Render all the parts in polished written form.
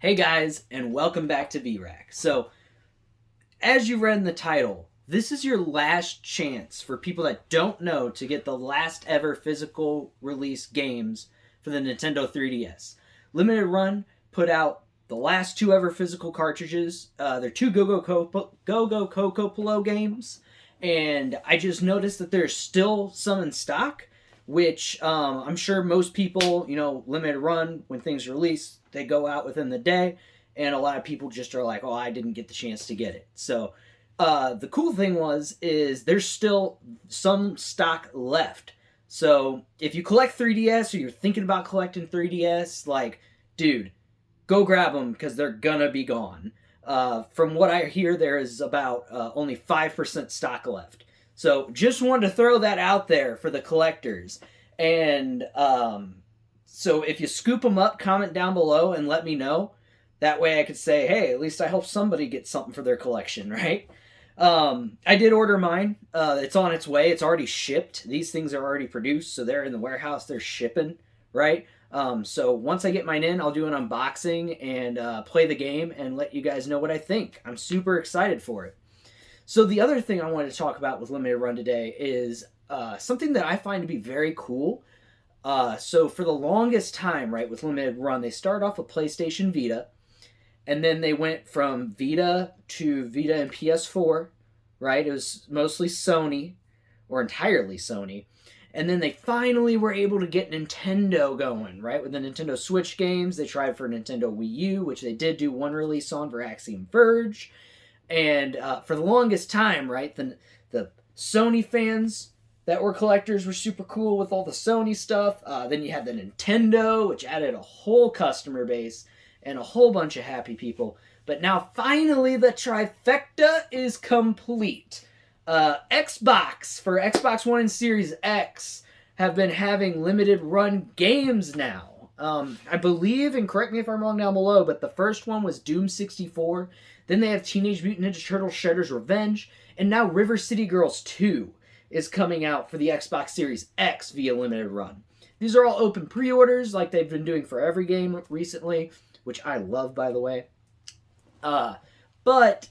Hey guys, and welcome back to VRAC. So, as you read in the title, this is your last chance for people that don't know to get the last ever physical release games for the Nintendo 3DS. Limited Run put out the last two ever physical cartridges. They're two Go-Go Coco games, and I just noticed that there's still some in stock, which I'm sure most people, Limited Run, when things release, they go out within the day, and a lot of people just are like, oh, I didn't get the chance to get it. So the cool thing is there's still some stock left. So if you collect 3DS or you're thinking about collecting 3DS, like, dude, go grab them because they're gonna be gone. From what I hear, there is about only 5% stock left. So just wanted to throw that out there for the collectors. And so if you scoop them up, comment down below and let me know. That way I could say, hey, at least I helped somebody get something for their collection, right? I did order mine. It's on its way. It's already shipped. These things are already produced, so they're in the warehouse. They're shipping, right? So once I get mine in, I'll do an unboxing and play the game and let you guys know what I think. I'm super excited for it. So the other thing I wanted to talk about with Limited Run today is something that I find to be very cool. So for the longest time, right, with Limited Run, they started off with PlayStation Vita, and then they went from Vita to Vita and PS4, right? It was mostly Sony, or entirely Sony. And then they finally were able to get Nintendo going, right? With the Nintendo Switch games, they tried for Nintendo Wii U, which they did do one release on for Axiom Verge. And for the longest time, right, the Sony fans that were collectors were super cool with all the Sony stuff. Then you had the Nintendo, which added a whole customer base and a whole bunch of happy people. But now finally the trifecta is complete. Xbox, for Xbox One and Series X, have been having limited run games now. I believe, and correct me if I'm wrong down below, but the first one was Doom 64. Then they have Teenage Mutant Ninja Turtles Shredder's Revenge. And now River City Girls 2 is coming out for the Xbox Series X via limited run. These are all open pre-orders like they've been doing for every game recently, which I love, by the way. But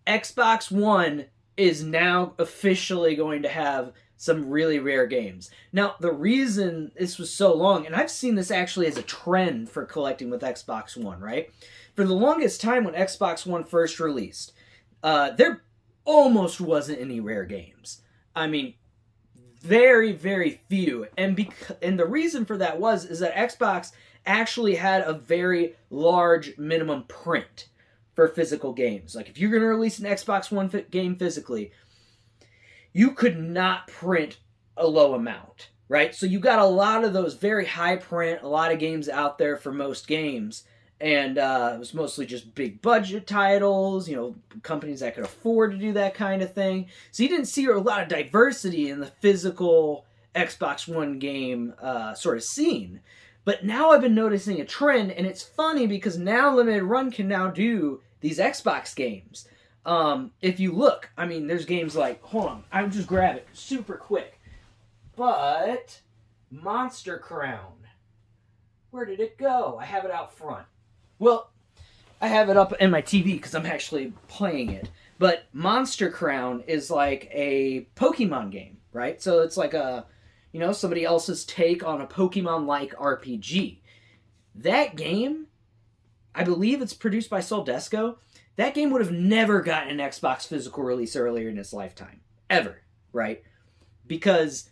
Xbox One is now officially going to have some really rare games. Now, the reason this was so long, and I've seen this actually as a trend for collecting with Xbox One, right? For the longest time when Xbox One first released, there almost wasn't any rare games. I mean, very, very few. And the reason for that is that Xbox actually had a very large minimum print for physical games. Like, if you're going to release an Xbox One game physically, you could not print a low amount, right? So you got a lot of those very high print, a lot of games out there for most games. And it was mostly just big budget titles, companies that could afford to do that kind of thing. So you didn't see a lot of diversity in the physical Xbox One game sort of scene. But now I've been noticing a trend, and it's funny because now Limited Run can now do these Xbox games. If you look, I mean, there's games like, hold on, I'll just grab it super quick. But Monster Crown, where did it go? I have it out front. Well, I have it up in my TV because I'm actually playing it. But Monster Crown is like a Pokemon game, right? So it's like somebody else's take on a Pokemon-like RPG. That game, I believe it's produced by Soldesco. That game would have never gotten an Xbox physical release earlier in its lifetime. Ever, right? Because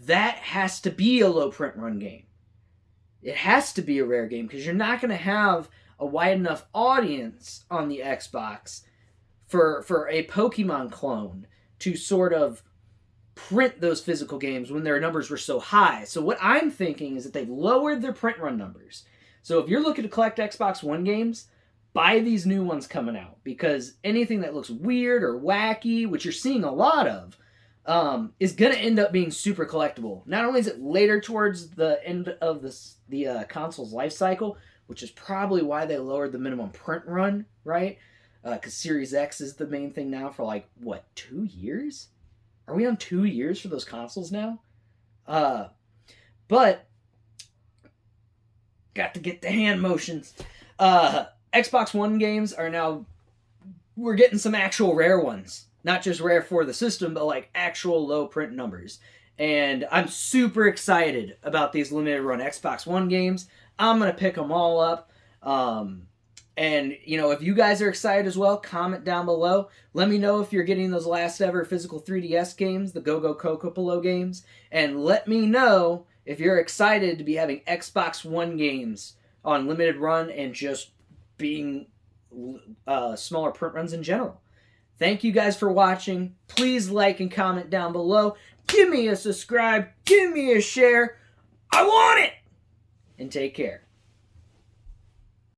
that has to be a low print run game. It has to be a rare game because you're not going to have a wide enough audience on the Xbox for a Pokemon clone to sort of print those physical games when their numbers were so high. So what I'm thinking is that they've lowered their print run numbers. So if you're looking to collect Xbox One games, buy these new ones coming out, because anything that looks weird or wacky, which you're seeing a lot of, is going to end up being super collectible. Not only is it later towards the end of the console's life cycle, which is probably why they lowered the minimum print run, right? Because Series X is the main thing now for 2 years? Are we on 2 years for those consoles now? But got to get the hand motions. Xbox One games are now, we're getting some actual rare ones. Not just rare for the system, but like actual low print numbers. And I'm super excited about these limited run Xbox One games. I'm going to pick them all up. And, you know, if you guys are excited as well, comment down below. Let me know if you're getting those last ever physical 3DS games, the Go-Go Kokopolo games. And let me know if you're excited to be having Xbox One games on limited run and just being smaller print runs in general. Thank you guys for watching. Please like and comment down below. Give me a subscribe. Give me a share. I want it! And take care.